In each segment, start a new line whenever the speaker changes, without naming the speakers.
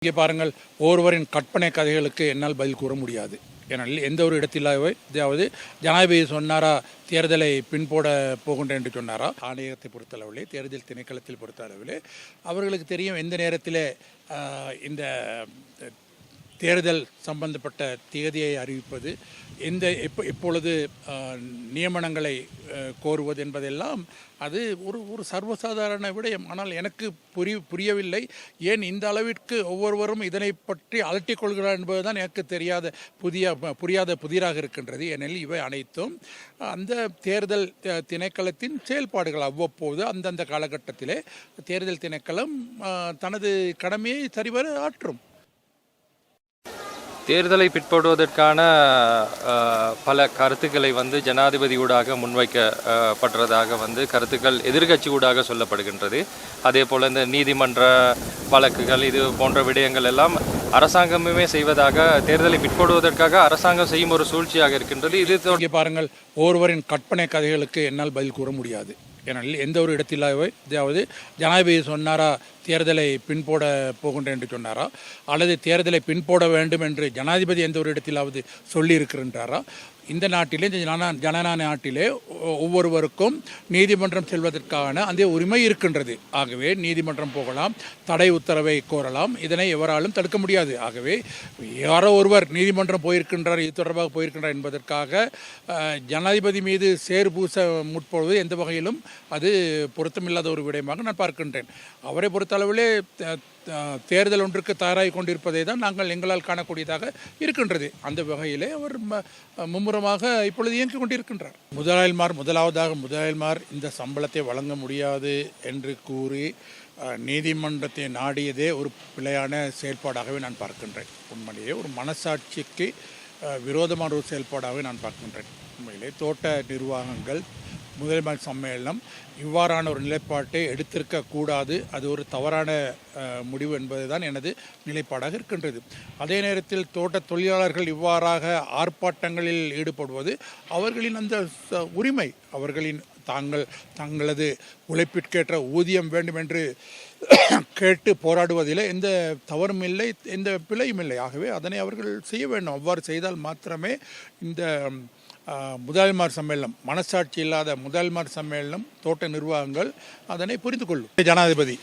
இங்கே பாருங்கள், ஒருவரின் கற்பனை கதைகளுக்கு என்னால் பதில் கூற முடியாது. ஏனெனில் எந்த ஒரு இடத்திலாவது ஜனாதிபதி சொன்னாரா தேர்தலை பின்போட போகின்றேன் என்று சொன்னாரா? ஆணையத்தை பொறுத்தளவிலே, தேர்தல் திணைக்களத்தில் பொறுத்தளவிலே அவர்களுக்கு தெரியும் எந்த நேரத்தில் இந்த தேர்தல் சம்பந்தப்பட்ட தேதியை அறிவிப்பது, எப்பொழுது நியமனங்களை கோருவது என்பதெல்லாம் அது ஒரு சர்வசாதாரண விடயம். ஆனால் எனக்கு புரியவில்லை, ஏன் இந்த அளவிற்கு ஒவ்வொருவரும் இதனை பற்றி அலட்டிக் கொள்கிறார் என்பதுதான் எனக்கு புரியாத புதிராக இருக்கின்றது. ஏனெனில் இவை அனைத்தும் அந்த தேர்தல் திணைக்களத்தின் செயல்பாடுகள். அவ்வப்போது அந்தந்த காலகட்டத்திலே தேர்தல் திணைக்களம் தனது கடமையை சரிவர ஆற்றும்.
தேர்தலை பிற்படுவதற்கான பல கருத்துக்களை ஜனாதிபதி ஊடாக முன்வைக்கப்படுறதாக கருத்துக்கள் எதிர்கட்சி ஊடாக சொல்லப்படுகின்றது. அதே போல் இந்த நீதிமன்ற வழக்குகள் இது போன்ற விடயங்கள் எல்லாம் அரசாங்கமே செய்வதாக, தேர்தலை பிற்படுவதற்காக அரசாங்கம் செய்யும் ஒரு சூழ்ச்சியாக இருக்கின்றது. இது
பாருங்கள், ஒருவரின் கற்பனை கதைகளுக்கு என்னால் பதில் கூற முடியாது. ஏனெனில் எந்த ஒரு இடத்திலாவது ஜனாதிபதி சொன்னாரா தேர்தலை பின்போட போகின்றேன் என்று சொன்னாரா, அல்லது தேர்தலை பின்போட வேண்டும் என்று ஜனாதிபதி எந்த ஒரு இடத்திலாவது சொல்லியிருக்கின்றாரா? இந்த நாட்டிலே, ஜனநாயக நாட்டிலே ஒவ்வொருவருக்கும் நீதிமன்றம் செல்வதற்கான அந்த உரிமை இருக்கின்றது. ஆகவே நீதிமன்றம் போகலாம், தடை உத்தரவை கோரலாம், இதனை எவராலும் தடுக்க முடியாது. ஆகவே யாரோ ஒருவர் நீதிமன்றம் போயிருக்கின்றார், இது தொடர்பாக போயிருக்கின்றார் என்பதற்காக ஜனாதிபதி மீது சேறு பூச முற்படுவது எந்த வகையிலும் அது பொருத்தமில்லாத ஒரு விடயமாக நான் பார்க்கின்றேன். அவரை பொறுத்தளவிலே தேர்தல் ஒன்றுக்கு தயாராகி கொண்டிருப்பதை தான் நாங்கள் எங்களால் காணக்கூடியதாக இருக்கின்றது. அந்த வகையிலே அவர் மும்முரமாக இப்பொழுது இயங்கிக் கொண்டிருக்கின்றார். முதலாவதாக இந்த சம்பளத்தை வழங்க முடியாது என்று கூறி நீதிமன்றத்தை நாடியதே ஒரு பிழையான செயல்பாடாகவே நான் பார்க்கின்றேன். உண்மையிலேயே ஒரு மனசாட்சிக்கு விரோதமான ஒரு செயல்பாடாகவே நான் பார்க்கின்றேன். உண்மையிலே தோட்ட நிர்வாகங்கள் முதலமைச்சர் சம்மேளனம் இவ்வாறான ஒரு நிலைப்பாட்டை எடுத்திருக்கக்கூடாது. அது ஒரு தவறான முடிவு என்பதுதான் எனது நிலைப்பாடாக இருக்கின்றது. அதே நேரத்தில் தோட்ட தொழிலாளர்கள் இவ்வாறாக ஆர்ப்பாட்டங்களில் ஈடுபடுவது அவர்களின் அந்த உரிமை. அவர்களின் தங்களது உழைப்பிற்கேற்ற ஊதியம் வேண்டும் என்று கேட்டு போராடுவதில் எந்த தவறும் இல்லை, எந்த பிழையும் இல்லை. ஆகவே அதனை அவர்கள் செய்ய வேண்டும். அவ்வாறு செய்தால் மாத்திரமே இந்த முதலமைச்சர் சம்மேளனம், மனசாட்சி இல்லாத முதலமைச்சர் சம்மேளனம், தோட்ட நிர்வாகங்கள் அதனை புரிந்து கொள்ளும். ஜனாதிபதி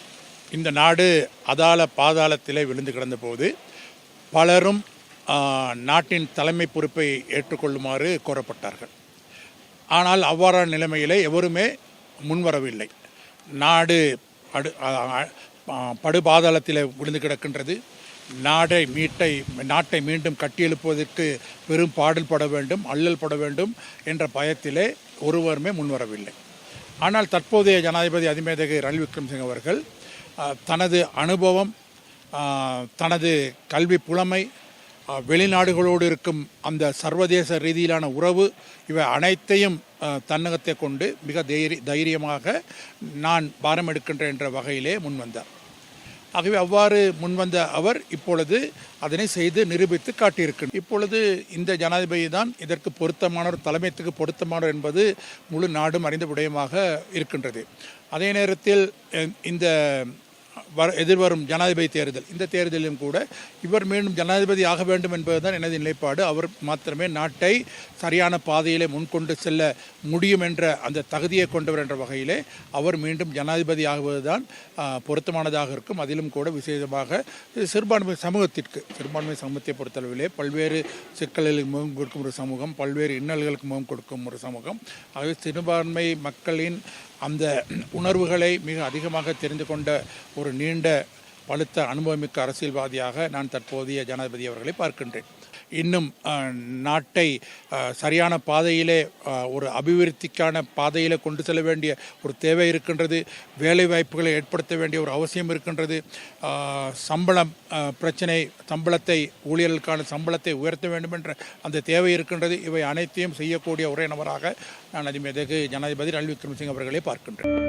இந்த நாடு பாதாளத்திலே விழுந்து கிடந்த போது பலரும் நாட்டின் தலைமை பொறுப்பை ஏற்றுக்கொள்ளுமாறு கோரப்பட்டார்கள். ஆனால் அவ்வாறான நிலைமையிலே எவருமே முன்வரவில்லை. நாடு படுபாதாளத்தில் விழுந்து கிடக்கின்றது. நாட்டை மீண்டும் கட்டியெழுப்புவதற்கு பெரும் பாடல் பட வேண்டும், அல்லல் பட வேண்டும் என்ற பயத்திலே ஒருவருமே முன்வரவில்லை. ஆனால் தற்போதைய ஜனாதிபதி அதிமேதகு ரணில் விக்ரமசிங்கே அவர்கள் தனது அனுபவம், தனது கல்வி புலமை, வெளிநாடுகளோடு இருக்கும் அந்த சர்வதேச ரீதியிலான உறவு, இவை அனைத்தையும் தன்னகத்தை கொண்டு மிக தைரியமாக நான் பாரம் எடுக்கின்றேன் என்ற வகையிலே முன்வந்தார். ஆகவே அவ்வாறு முன்வந்த அவர் இப்பொழுது அதனை செய்து நிரூபித்து காட்டியிருக்கிறார். இப்பொழுது இந்த ஜனாதிபதி தான் இதற்கு பொருத்தமானவர், தலைமைத்துக்கு பொருத்தமானவர் என்பது முழு நாடும் அறிந்த விடயமாக இருக்கின்றது. அதே நேரத்தில் இந்த எதிர்வரும் ஜனாதிபதி தேர்தல், இந்த தேர்தலிலும் கூட இவர் மீண்டும் ஜனாதிபதி ஆக வேண்டும் என்பதுதான் எனது நிலைப்பாடு. அவர் மாத்திரமே நாட்டை சரியான பாதையிலே முன்கொண்டு செல்ல முடியும் என்ற அந்த தகுதியை கொண்டவர் என்ற வகையிலே அவர் மீண்டும் ஜனாதிபதி ஆகுவதுதான் பொருத்தமானதாக இருக்கும். அதிலும் கூட விசேஷமாக சிறுபான்மை சமூகத்தை பொறுத்தளவிலே பல்வேறு சிக்கல்களுக்கு முகம் கொடுக்கும் ஒரு சமூகம், பல்வேறு இன்னல்களுக்கு முகம் கொடுக்கும் ஒரு சமூகம். ஆகவே சிறுபான்மை மக்களின் அந்த உணர்வுகளை மிக அதிகமாக தெரிந்து கொண்ட ஒரு நீண்ட பழுத்த அனுபவமிக்க அரசியல்வாதியாக நான் தற்போதைய ஜனாதிபதி அவர்களை பார்க்கின்றேன். இன்னும் நாட்டை சரியான பாதையிலே, ஒரு அபிவிருத்திக்கான பாதையில் கொண்டு செல்ல வேண்டிய ஒரு தேவை இருக்கின்றது. வேலை வாய்ப்புகளை ஏற்படுத்த வேண்டிய ஒரு அவசியம் இருக்கின்றது. சம்பளம் பிரச்சனை, ஊழியர்களுக்கான சம்பளத்தை உயர்த்த வேண்டும் என்ற அந்த தேவை இருக்கின்றது. இவை அனைத்தையும் செய்யக்கூடிய ஒரே நபராக நான் அதிமேதகு ஜனாதிபதி ரணில் விக்ரமசிங்கே அவர்களை பார்க்கின்றேன்.